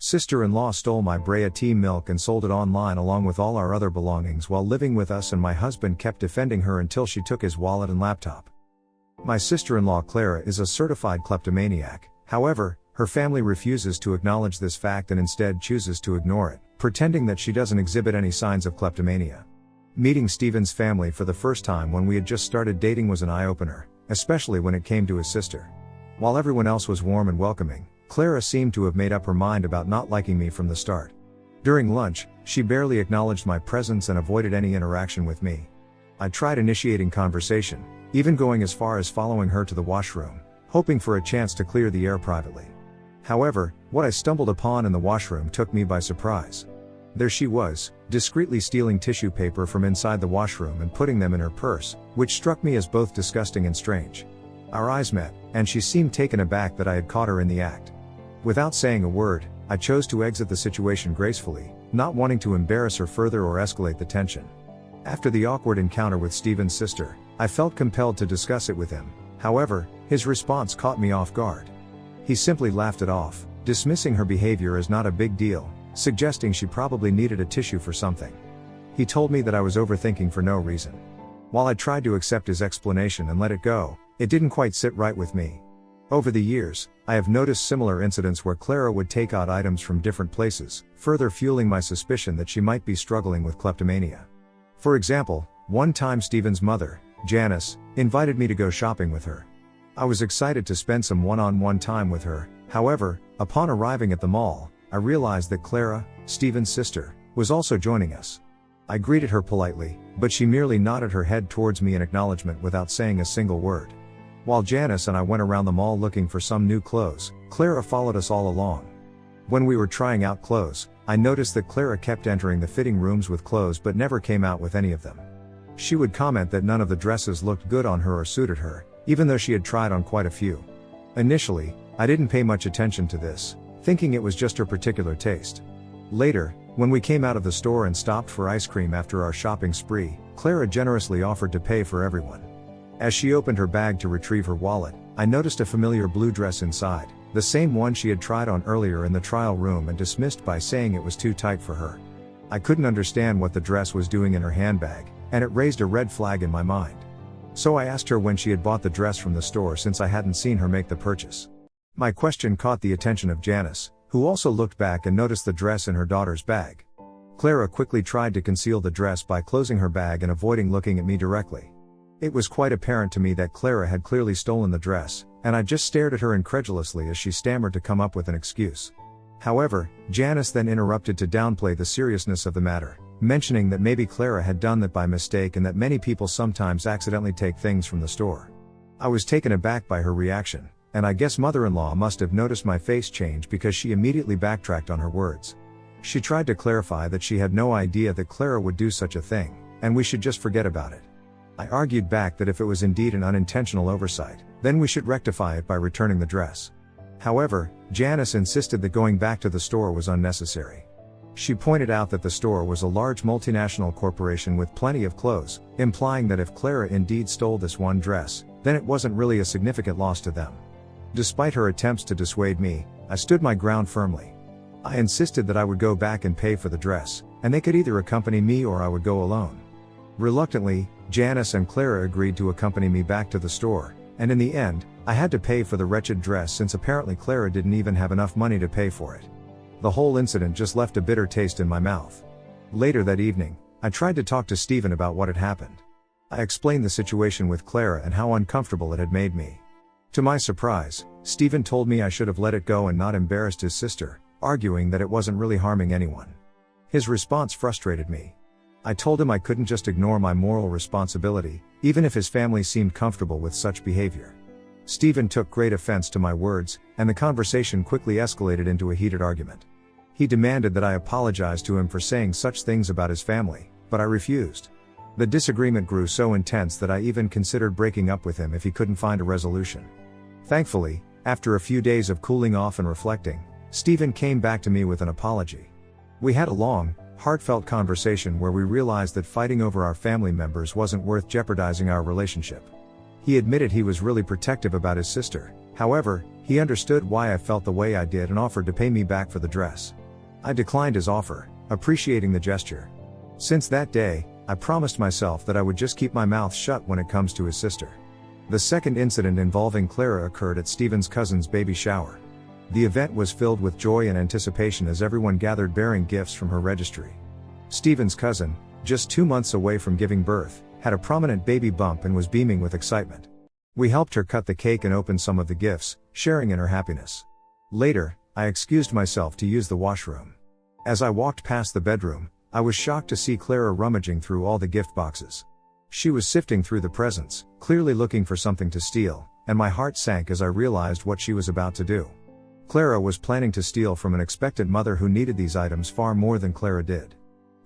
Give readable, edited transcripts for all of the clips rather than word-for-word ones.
Sister-in-law stole my Brea tea milk and sold it online along with all our other belongings while living with us, and my husband kept defending her until she took his wallet and laptop. My sister-in-law Clara is a certified kleptomaniac. However, her family refuses to acknowledge this fact and instead chooses to ignore it, pretending that she doesn't exhibit any signs of kleptomania. Meeting Steven's family for the first time when we had just started dating was an eye-opener, especially when it came to his sister. While everyone else was warm and welcoming, Clara seemed to have made up her mind about not liking me from the start. During lunch, she barely acknowledged my presence and avoided any interaction with me. I tried initiating conversation, even going as far as following her to the washroom, hoping for a chance to clear the air privately. However, what I stumbled upon in the washroom took me by surprise. There she was, discreetly stealing tissue paper from inside the washroom and putting them in her purse, which struck me as both disgusting and strange. Our eyes met, and she seemed taken aback that I had caught her in the act. Without saying a word, I chose to exit the situation gracefully, not wanting to embarrass her further or escalate the tension. After the awkward encounter with Steven's sister, I felt compelled to discuss it with him. However, his response caught me off guard. He simply laughed it off, dismissing her behavior as not a big deal, suggesting she probably needed a tissue for something. He told me that I was overthinking for no reason. While I tried to accept his explanation and let it go, it didn't quite sit right with me. Over the years, I have noticed similar incidents where Clara would take odd items from different places, further fueling my suspicion that she might be struggling with kleptomania. For example, one time Steven's mother, Janice, invited me to go shopping with her. I was excited to spend some one-on-one time with her. However, upon arriving at the mall, I realized that Clara, Steven's sister, was also joining us. I greeted her politely, but she merely nodded her head towards me in acknowledgement without saying a single word. While Janice and I went around the mall looking for some new clothes, Clara followed us all along. When we were trying out clothes, I noticed that Clara kept entering the fitting rooms with clothes but never came out with any of them. She would comment that none of the dresses looked good on her or suited her, even though she had tried on quite a few. Initially, I didn't pay much attention to this, thinking it was just her particular taste. Later, when we came out of the store and stopped for ice cream after our shopping spree, Clara generously offered to pay for everyone. As she opened her bag to retrieve her wallet, I noticed a familiar blue dress inside, the same one she had tried on earlier in the trial room and dismissed by saying it was too tight for her. I couldn't understand what the dress was doing in her handbag, and it raised a red flag in my mind. So I asked her when she had bought the dress from the store since I hadn't seen her make the purchase. My question caught the attention of Janice, who also looked back and noticed the dress in her daughter's bag. Clara quickly tried to conceal the dress by closing her bag and avoiding looking at me directly. It was quite apparent to me that Clara had clearly stolen the dress, and I just stared at her incredulously as she stammered to come up with an excuse. However, Janice then interrupted to downplay the seriousness of the matter, mentioning that maybe Clara had done that by mistake and that many people sometimes accidentally take things from the store. I was taken aback by her reaction, and I guess mother-in-law must have noticed my face change because she immediately backtracked on her words. She tried to clarify that she had no idea that Clara would do such a thing, and we should just forget about it. I argued back that if it was indeed an unintentional oversight, then we should rectify it by returning the dress. However, Janice insisted that going back to the store was unnecessary. She pointed out that the store was a large multinational corporation with plenty of clothes, implying that if Clara indeed stole this one dress, then it wasn't really a significant loss to them. Despite her attempts to dissuade me, I stood my ground firmly. I insisted that I would go back and pay for the dress, and they could either accompany me or I would go alone. Reluctantly, Janice and Clara agreed to accompany me back to the store, and in the end, I had to pay for the wretched dress since apparently Clara didn't even have enough money to pay for it. The whole incident just left a bitter taste in my mouth. Later that evening, I tried to talk to Steven about what had happened. I explained the situation with Clara and how uncomfortable it had made me. To my surprise, Steven told me I should have let it go and not embarrassed his sister, arguing that it wasn't really harming anyone. His response frustrated me. I told him I couldn't just ignore my moral responsibility, even if his family seemed comfortable with such behavior. Steven took great offense to my words, and the conversation quickly escalated into a heated argument. He demanded that I apologize to him for saying such things about his family, but I refused. The disagreement grew so intense that I even considered breaking up with him if he couldn't find a resolution. Thankfully, after a few days of cooling off and reflecting, Steven came back to me with an apology. We had a long, heartfelt conversation where we realized that fighting over our family members wasn't worth jeopardizing our relationship. He admitted he was really protective about his sister, However, he understood why I felt the way I did and offered to pay me back for the dress. I declined his offer, appreciating the gesture. Since that day, I promised myself that I would just keep my mouth shut when it comes to his sister. The second incident involving Clara occurred at Stephen's cousin's baby shower. The event was filled with joy and anticipation as everyone gathered bearing gifts from her registry. Stephen's cousin, just 2 months away from giving birth, had a prominent baby bump and was beaming with excitement. We helped her cut the cake and open some of the gifts, sharing in her happiness. Later, I excused myself to use the washroom. As I walked past the bedroom, I was shocked to see Clara rummaging through all the gift boxes. She was sifting through the presents, clearly looking for something to steal, and my heart sank as I realized what she was about to do. Clara was planning to steal from an expectant mother who needed these items far more than Clara did.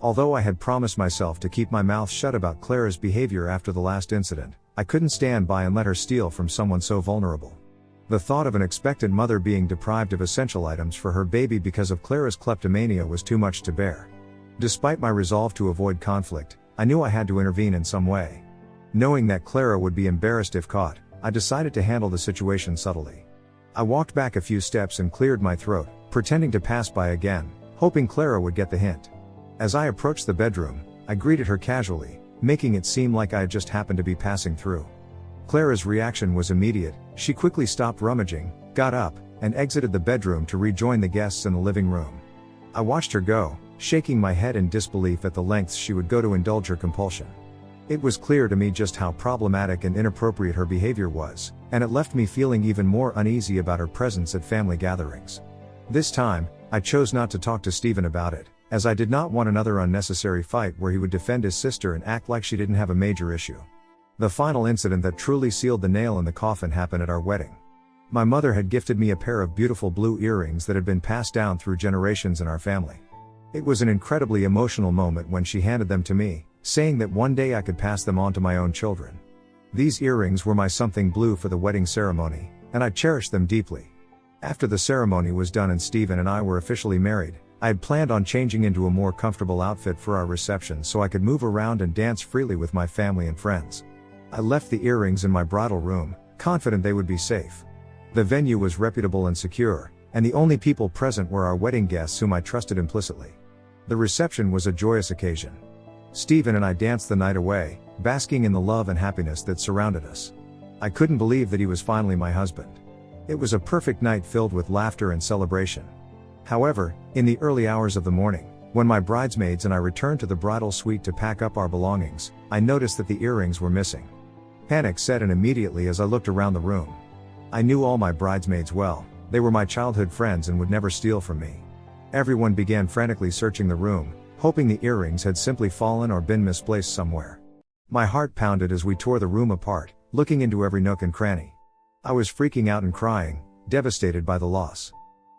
Although I had promised myself to keep my mouth shut about Clara's behavior after the last incident, I couldn't stand by and let her steal from someone so vulnerable. The thought of an expectant mother being deprived of essential items for her baby because of Clara's kleptomania was too much to bear. Despite my resolve to avoid conflict, I knew I had to intervene in some way. Knowing that Clara would be embarrassed if caught, I decided to handle the situation subtly. I walked back a few steps and cleared my throat, pretending to pass by again, hoping Clara would get the hint. As I approached the bedroom, I greeted her casually, making it seem like I had just happened to be passing through. Clara's reaction was immediate. She quickly stopped rummaging, got up, and exited the bedroom to rejoin the guests in the living room. I watched her go, shaking my head in disbelief at the lengths she would go to indulge her compulsion. It was clear to me just how problematic and inappropriate her behavior was, and it left me feeling even more uneasy about her presence at family gatherings. This time, I chose not to talk to Stephen about it, as I did not want another unnecessary fight where he would defend his sister and act like she didn't have a major issue. The final incident that truly sealed the nail in the coffin happened at our wedding. My mother had gifted me a pair of beautiful blue earrings that had been passed down through generations in our family. It was an incredibly emotional moment when she handed them to me, saying that one day I could pass them on to my own children. These earrings were my something blue for the wedding ceremony, and I cherished them deeply. After the ceremony was done and Stephen and I were officially married, I had planned on changing into a more comfortable outfit for our reception so I could move around and dance freely with my family and friends. I left the earrings in my bridal room, confident they would be safe. The venue was reputable and secure, and the only people present were our wedding guests whom I trusted implicitly. The reception was a joyous occasion. Stephen and I danced the night away, basking in the love and happiness that surrounded us. I couldn't believe that he was finally my husband. It was a perfect night filled with laughter and celebration. However, in the early hours of the morning, when my bridesmaids and I returned to the bridal suite to pack up our belongings, I noticed that the earrings were missing. Panic set in immediately as I looked around the room. I knew all my bridesmaids well, they were my childhood friends and would never steal from me. Everyone began frantically searching the room, hoping the earrings had simply fallen or been misplaced somewhere. My heart pounded as we tore the room apart, looking into every nook and cranny. I was freaking out and crying, devastated by the loss.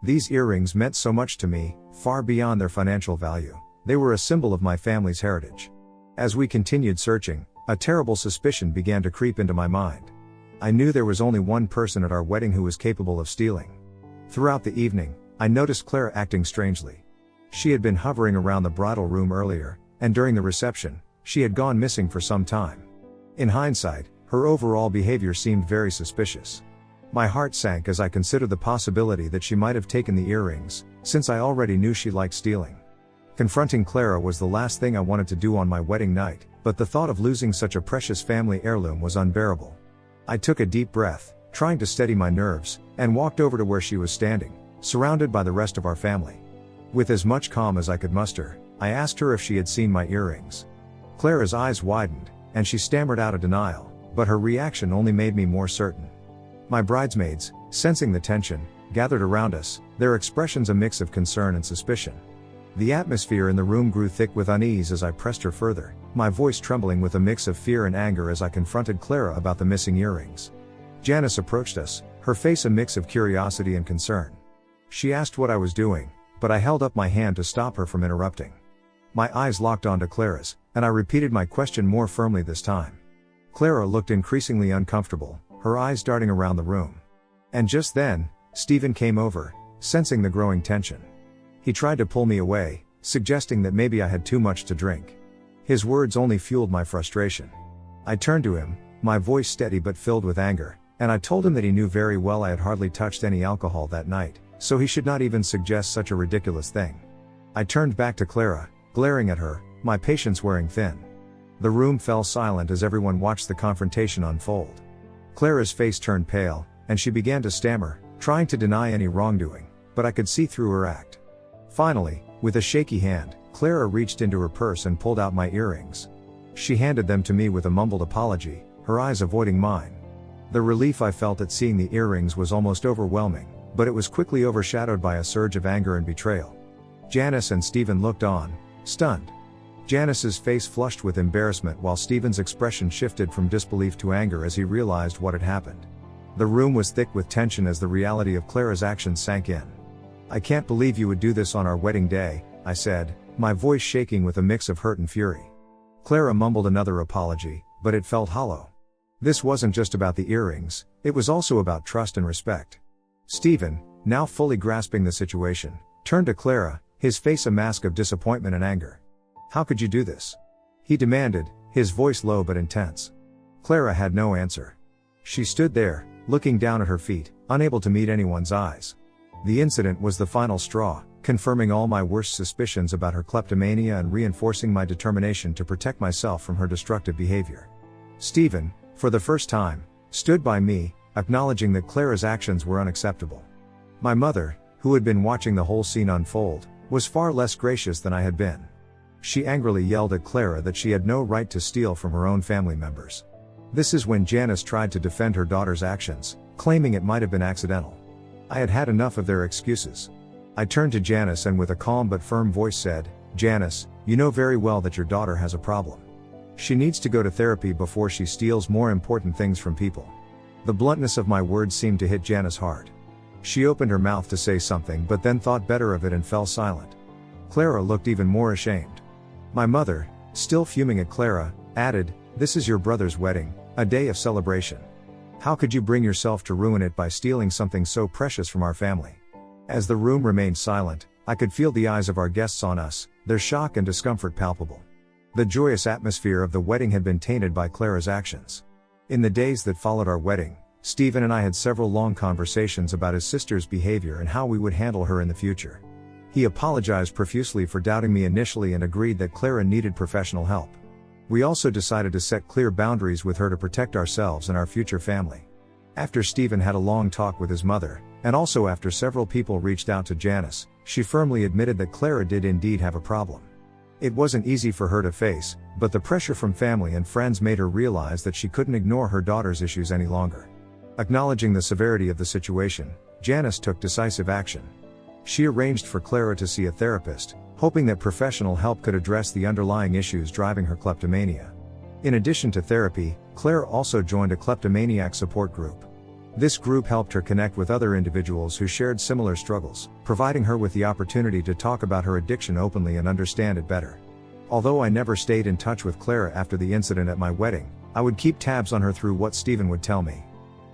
These earrings meant so much to me, far beyond their financial value. They were a symbol of my family's heritage. As we continued searching, a terrible suspicion began to creep into my mind. I knew there was only one person at our wedding who was capable of stealing. Throughout the evening, I noticed Clara acting strangely. She had been hovering around the bridal room earlier, and during the reception, she had gone missing for some time. In hindsight, her overall behavior seemed very suspicious. My heart sank as I considered the possibility that she might have taken the earrings, since I already knew she liked stealing. Confronting Clara was the last thing I wanted to do on my wedding night, but the thought of losing such a precious family heirloom was unbearable. I took a deep breath, trying to steady my nerves, and walked over to where she was standing, surrounded by the rest of our family. With as much calm as I could muster, I asked her if she had seen my earrings. Clara's eyes widened, and she stammered out a denial, but her reaction only made me more certain. My bridesmaids, sensing the tension, gathered around us, their expressions a mix of concern and suspicion. The atmosphere in the room grew thick with unease as I pressed her further, my voice trembling with a mix of fear and anger as I confronted Clara about the missing earrings. Janice approached us, her face a mix of curiosity and concern. She asked what I was doing, but I held up my hand to stop her from interrupting. My eyes locked onto Clara's, and I repeated my question more firmly this time. Clara looked increasingly uncomfortable, her eyes darting around the room. And just then, Stephen came over, sensing the growing tension. He tried to pull me away, suggesting that maybe I had too much to drink. His words only fueled my frustration. I turned to him, my voice steady but filled with anger, and I told him that he knew very well I had hardly touched any alcohol that night, so he should not even suggest such a ridiculous thing. I turned back to Clara, glaring at her, my patience wearing thin. The room fell silent as everyone watched the confrontation unfold. Clara's face turned pale, and she began to stammer, trying to deny any wrongdoing, but I could see through her act. Finally, with a shaky hand, Clara reached into her purse and pulled out my earrings. She handed them to me with a mumbled apology, her eyes avoiding mine. The relief I felt at seeing the earrings was almost overwhelming, but it was quickly overshadowed by a surge of anger and betrayal. Janice and Stephen looked on, stunned. Janice's face flushed with embarrassment while Stephen's expression shifted from disbelief to anger as he realized what had happened. The room was thick with tension as the reality of Clara's actions sank in. "I can't believe you would do this on our wedding day," I said, my voice shaking with a mix of hurt and fury. Clara mumbled another apology, but it felt hollow. This wasn't just about the earrings, it was also about trust and respect. Stephen, now fully grasping the situation, turned to Clara, his face a mask of disappointment and anger. "How could you do this?" he demanded, his voice low but intense. Clara had no answer. She stood there, looking down at her feet, unable to meet anyone's eyes. The incident was the final straw, confirming all my worst suspicions about her kleptomania and reinforcing my determination to protect myself from her destructive behavior. Stephen, for the first time, stood by me, acknowledging that Clara's actions were unacceptable. My mother, who had been watching the whole scene unfold, was far less gracious than I had been. She angrily yelled at Clara that she had no right to steal from her own family members. This is when Janice tried to defend her daughter's actions, claiming it might have been accidental. I had had enough of their excuses. I turned to Janice and with a calm but firm voice said, "Janice, you know very well that your daughter has a problem. She needs to go to therapy before she steals more important things from people." The bluntness of my words seemed to hit Janice hard. She opened her mouth to say something but then thought better of it and fell silent. Clara looked even more ashamed. My mother, still fuming at Clara, added, "This is your brother's wedding, a day of celebration. How could you bring yourself to ruin it by stealing something so precious from our family?" As the room remained silent, I could feel the eyes of our guests on us, their shock and discomfort palpable. The joyous atmosphere of the wedding had been tainted by Clara's actions. In the days that followed our wedding, Stephen and I had several long conversations about his sister's behavior and how we would handle her in the future. He apologized profusely for doubting me initially and agreed that Clara needed professional help. We also decided to set clear boundaries with her to protect ourselves and our future family. After Stephen had a long talk with his mother, and also after several people reached out to Janice, she firmly admitted that Clara did indeed have a problem. It wasn't easy for her to face, but the pressure from family and friends made her realize that she couldn't ignore her daughter's issues any longer. Acknowledging the severity of the situation, Janice took decisive action. She arranged for Clara to see a therapist, hoping that professional help could address the underlying issues driving her kleptomania. In addition to therapy, Clara also joined a kleptomaniac support group. This group helped her connect with other individuals who shared similar struggles, providing her with the opportunity to talk about her addiction openly and understand it better. Although I never stayed in touch with Clara after the incident at my wedding, I would keep tabs on her through what Stephen would tell me.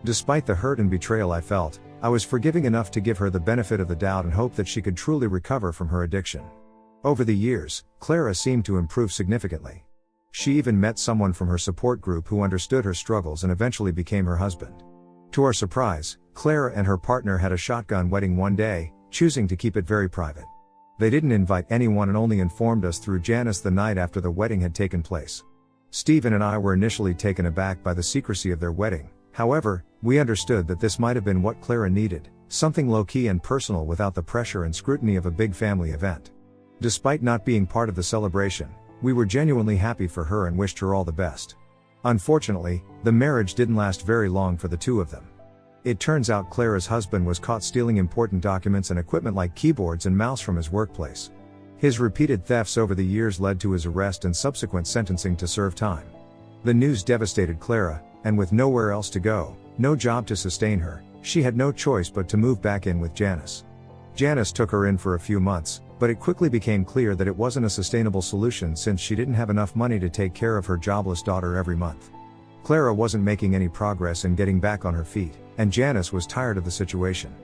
Despite the hurt and betrayal I felt, I was forgiving enough to give her the benefit of the doubt and hope that she could truly recover from her addiction. Over the years, Clara seemed to improve significantly. She even met someone from her support group who understood her struggles and eventually became her husband. To our surprise, Clara and her partner had a shotgun wedding one day, choosing to keep it very private. They didn't invite anyone and only informed us through Janice the night after the wedding had taken place. Stephen and I were initially taken aback by the secrecy of their wedding. However, we understood that this might have been what Clara needed, something low-key and personal without the pressure and scrutiny of a big family event. Despite not being part of the celebration, we were genuinely happy for her and wished her all the best. Unfortunately, the marriage didn't last very long for the two of them. It turns out Clara's husband was caught stealing important documents and equipment like keyboards and mouse from his workplace. His repeated thefts over the years led to his arrest and subsequent sentencing to serve time. The news devastated Clara, and with nowhere else to go, no job to sustain her, she had no choice but to move back in with Janice. Janice took her in for a few months, but it quickly became clear that it wasn't a sustainable solution since she didn't have enough money to take care of her jobless daughter every month. Clara wasn't making any progress in getting back on her feet, and Janice was tired of the situation.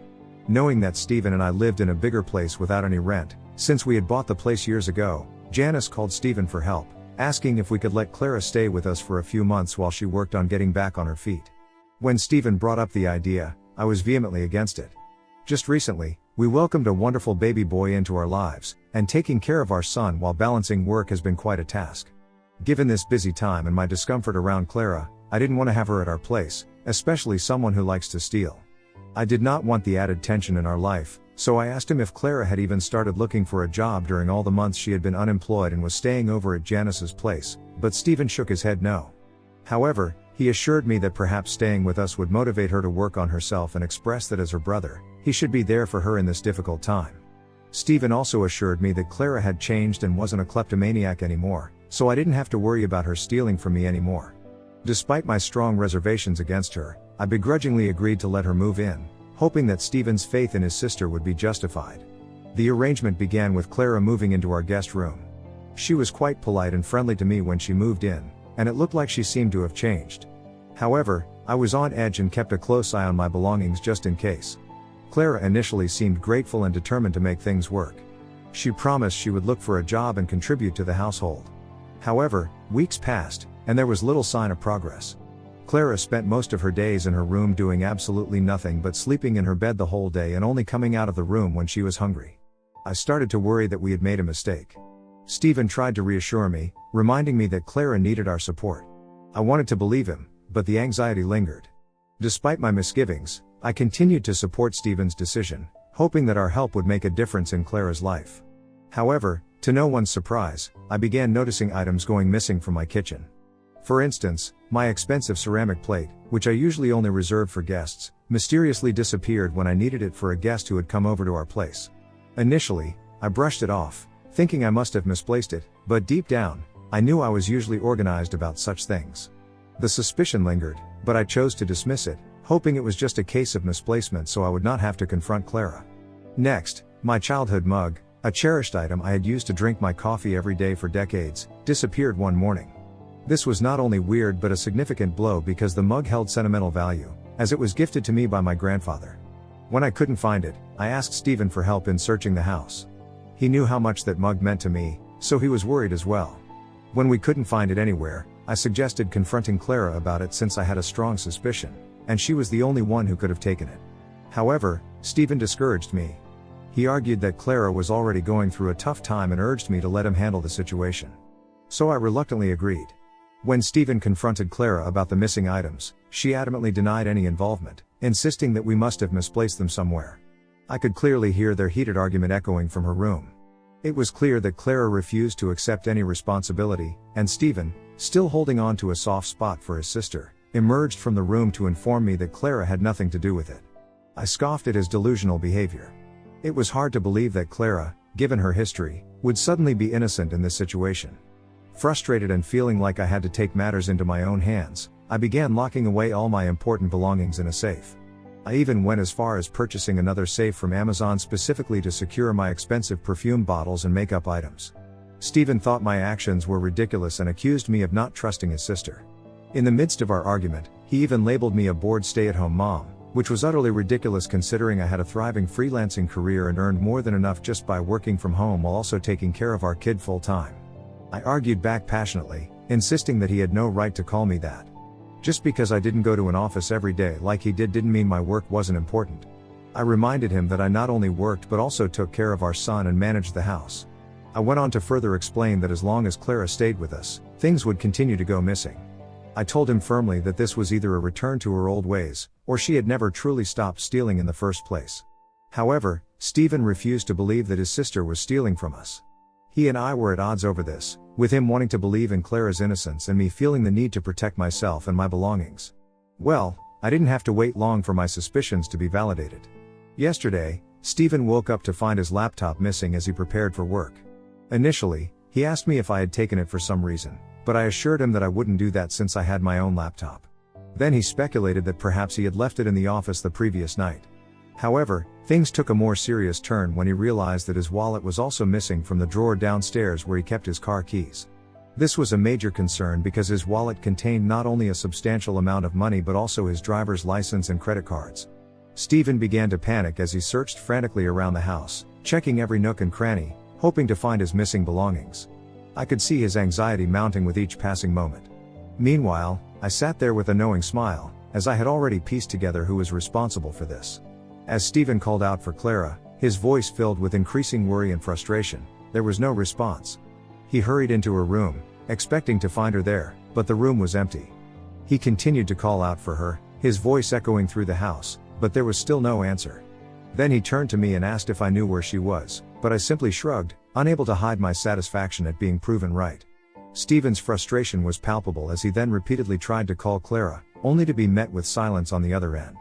Knowing that Stephen and I lived in a bigger place without any rent, since we had bought the place years ago, Janice called Stephen for help, asking if we could let Clara stay with us for a few months while she worked on getting back on her feet. When Stephen brought up the idea, I was vehemently against it. Just recently, we welcomed a wonderful baby boy into our lives, and taking care of our son while balancing work has been quite a task. Given this busy time and my discomfort around Clara, I didn't want to have her at our place, especially someone who likes to steal. I did not want the added tension in our life, so I asked him if Clara had even started looking for a job during all the months she had been unemployed and was staying over at Janice's place, but Stephen shook his head no. However, he assured me that perhaps staying with us would motivate her to work on herself and expressed that as her brother, he should be there for her in this difficult time. Stephen also assured me that Clara had changed and wasn't a kleptomaniac anymore, so I didn't have to worry about her stealing from me anymore. Despite my strong reservations against her, I begrudgingly agreed to let her move in, hoping that Stephen's faith in his sister would be justified. The arrangement began with Clara moving into our guest room. She was quite polite and friendly to me when she moved in, and it looked like she seemed to have changed. However, I was on edge and kept a close eye on my belongings just in case. Clara initially seemed grateful and determined to make things work. She promised she would look for a job and contribute to the household. However, weeks passed, and there was little sign of progress. Clara spent most of her days in her room doing absolutely nothing but sleeping in her bed the whole day and only coming out of the room when she was hungry. I started to worry that we had made a mistake. Stephen tried to reassure me, reminding me that Clara needed our support. I wanted to believe him, but the anxiety lingered. Despite my misgivings, I continued to support Stephen's decision, hoping that our help would make a difference in Clara's life. However, to no one's surprise, I began noticing items going missing from my kitchen. For instance, my expensive ceramic plate, which I usually only reserve for guests, mysteriously disappeared when I needed it for a guest who had come over to our place. Initially, I brushed it off, thinking I must have misplaced it, but deep down, I knew I was usually organized about such things. The suspicion lingered, but I chose to dismiss it, hoping it was just a case of misplacement so I would not have to confront Clara. Next, my childhood mug, a cherished item I had used to drink my coffee every day for decades, disappeared one morning. This was not only weird but a significant blow because the mug held sentimental value, as it was gifted to me by my grandfather. When I couldn't find it, I asked Stephen for help in searching the house. He knew how much that mug meant to me, so he was worried as well. When we couldn't find it anywhere, I suggested confronting Clara about it since I had a strong suspicion, and she was the only one who could have taken it. However, Stephen discouraged me. He argued that Clara was already going through a tough time and urged me to let him handle the situation. So I reluctantly agreed. When Stephen confronted Clara about the missing items, she adamantly denied any involvement, insisting that we must have misplaced them somewhere. I could clearly hear their heated argument echoing from her room. It was clear that Clara refused to accept any responsibility, and Stephen, still holding on to a soft spot for his sister, emerged from the room to inform me that Clara had nothing to do with it. I scoffed at his delusional behavior. It was hard to believe that Clara, given her history, would suddenly be innocent in this situation. Frustrated and feeling like I had to take matters into my own hands, I began locking away all my important belongings in a safe. I even went as far as purchasing another safe from Amazon specifically to secure my expensive perfume bottles and makeup items. Stephen thought my actions were ridiculous and accused me of not trusting his sister. In the midst of our argument, he even labeled me a bored stay-at-home mom, which was utterly ridiculous considering I had a thriving freelancing career and earned more than enough just by working from home while also taking care of our kid full-time. I argued back passionately, insisting that he had no right to call me that. Just because I didn't go to an office every day like he didn't mean my work wasn't important. I reminded him that I not only worked but also took care of our son and managed the house. I went on to further explain that as long as Clara stayed with us, things would continue to go missing. I told him firmly that this was either a return to her old ways, or she had never truly stopped stealing in the first place. However, Stephen refused to believe that his sister was stealing from us. He and I were at odds over this, with him wanting to believe in Clara's innocence and me feeling the need to protect myself and my belongings. Well, I didn't have to wait long for my suspicions to be validated. Yesterday, Stephen woke up to find his laptop missing as he prepared for work. Initially, he asked me if I had taken it for some reason, but I assured him that I wouldn't do that since I had my own laptop. Then he speculated that perhaps he had left it in the office the previous night. However, things took a more serious turn when he realized that his wallet was also missing from the drawer downstairs where he kept his car keys. This was a major concern because his wallet contained not only a substantial amount of money but also his driver's license and credit cards. Stephen began to panic as he searched frantically around the house, checking every nook and cranny, hoping to find his missing belongings. I could see his anxiety mounting with each passing moment. Meanwhile, I sat there with a knowing smile, as I had already pieced together who was responsible for this. As Stephen called out for Clara, his voice filled with increasing worry and frustration, there was no response. He hurried into her room, expecting to find her there, but the room was empty. He continued to call out for her, his voice echoing through the house, but there was still no answer. Then he turned to me and asked if I knew where she was, but I simply shrugged, unable to hide my satisfaction at being proven right. Stephen's frustration was palpable as he then repeatedly tried to call Clara, only to be met with silence on the other end.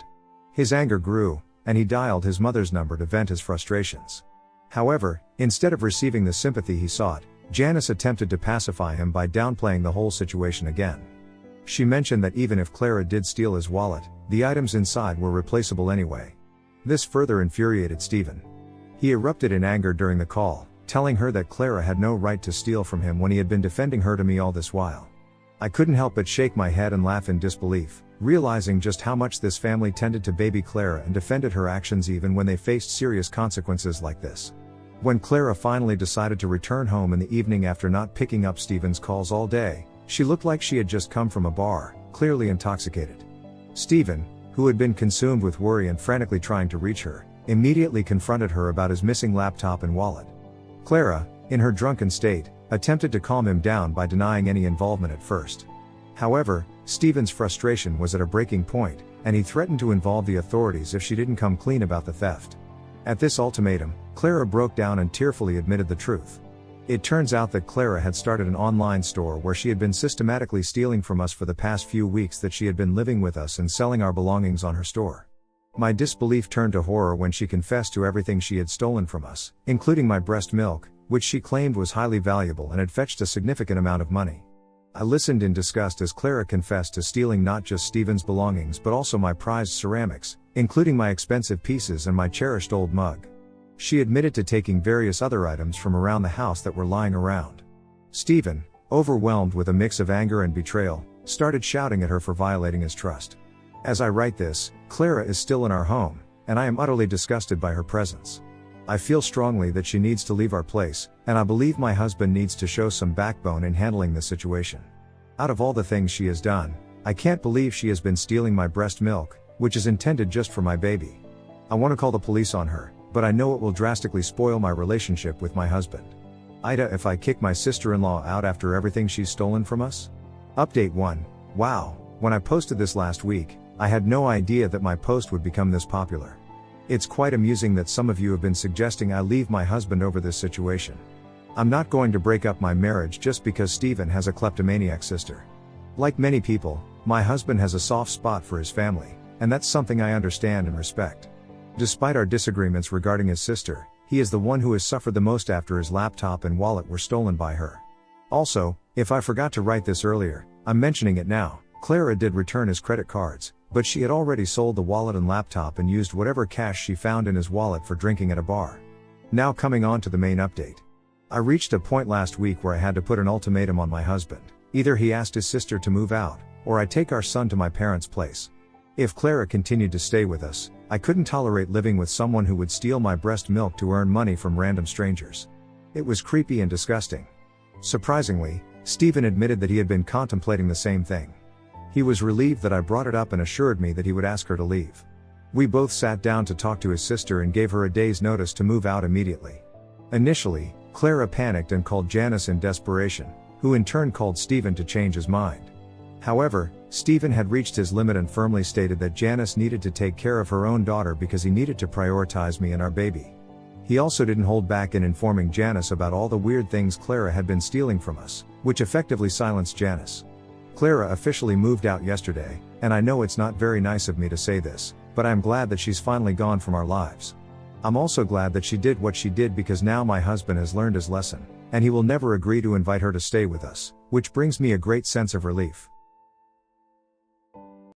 His anger grew, and he dialed his mother's number to vent his frustrations. However, instead of receiving the sympathy he sought, Janice attempted to pacify him by downplaying the whole situation again. She mentioned that even if Clara did steal his wallet, the items inside were replaceable anyway. This further infuriated Stephen. He erupted in anger during the call, telling her that Clara had no right to steal from him when he had been defending her to me all this while. I couldn't help but shake my head and laugh in disbelief, realizing just how much this family tended to baby Clara and defended her actions even when they faced serious consequences like this. When Clara finally decided to return home in the evening after not picking up Stephen's calls all day, she looked like she had just come from a bar, clearly intoxicated. Stephen, who had been consumed with worry and frantically trying to reach her, immediately confronted her about his missing laptop and wallet. Clara, in her drunken state, attempted to calm him down by denying any involvement at first. However, Stephen's frustration was at a breaking point, and he threatened to involve the authorities if she didn't come clean about the theft. At this ultimatum, Clara broke down and tearfully admitted the truth. It turns out that Clara had started an online store where she had been systematically stealing from us for the past few weeks that she had been living with us and selling our belongings on her store. My disbelief turned to horror when she confessed to everything she had stolen from us, including my breast milk, which she claimed was highly valuable and had fetched a significant amount of money. I listened in disgust as Clara confessed to stealing not just Stephen's belongings but also my prized ceramics, including my expensive pieces and my cherished old mug. She admitted to taking various other items from around the house that were lying around. Stephen, overwhelmed with a mix of anger and betrayal, started shouting at her for violating his trust. As I write this, Clara is still in our home, and I am utterly disgusted by her presence. I feel strongly that she needs to leave our place, and I believe my husband needs to show some backbone in handling this situation. Out of all the things she has done, I can't believe she has been stealing my breast milk, which is intended just for my baby. I want to call the police on her, but I know it will drastically spoil my relationship with my husband. Ida, if I kick my sister-in-law out after everything she's stolen from us? Update 1. Wow, when I posted this last week, I had no idea that my post would become this popular. It's quite amusing that some of you have been suggesting I leave my husband over this situation. I'm not going to break up my marriage just because Stephen has a kleptomaniac sister. Like many people, my husband has a soft spot for his family, and that's something I understand and respect. Despite our disagreements regarding his sister, he is the one who has suffered the most after his laptop and wallet were stolen by her. Also, if I forgot to write this earlier, I'm mentioning it now, Clara did return his credit cards, but she had already sold the wallet and laptop and used whatever cash she found in his wallet for drinking at a bar. Now coming on to the main update. I reached a point last week where I had to put an ultimatum on my husband. Either he asked his sister to move out, or I take our son to my parents' place. If Clara continued to stay with us, I couldn't tolerate living with someone who would steal my breast milk to earn money from random strangers. It was creepy and disgusting. Surprisingly, Stephen admitted that he had been contemplating the same thing. He was relieved that I brought it up and assured me that he would ask her to leave. We both sat down to talk to his sister and gave her a day's notice to move out immediately. Initially, Clara panicked and called Janice in desperation, who in turn called Stephen to change his mind. However, Stephen had reached his limit and firmly stated that Janice needed to take care of her own daughter because he needed to prioritize me and our baby. He also didn't hold back in informing Janice about all the weird things Clara had been stealing from us, which effectively silenced Janice. Clara officially moved out yesterday, and I know it's not very nice of me to say this, but I'm glad that she's finally gone from our lives. I'm also glad that she did what she did because now my husband has learned his lesson, and he will never agree to invite her to stay with us, which brings me a great sense of relief.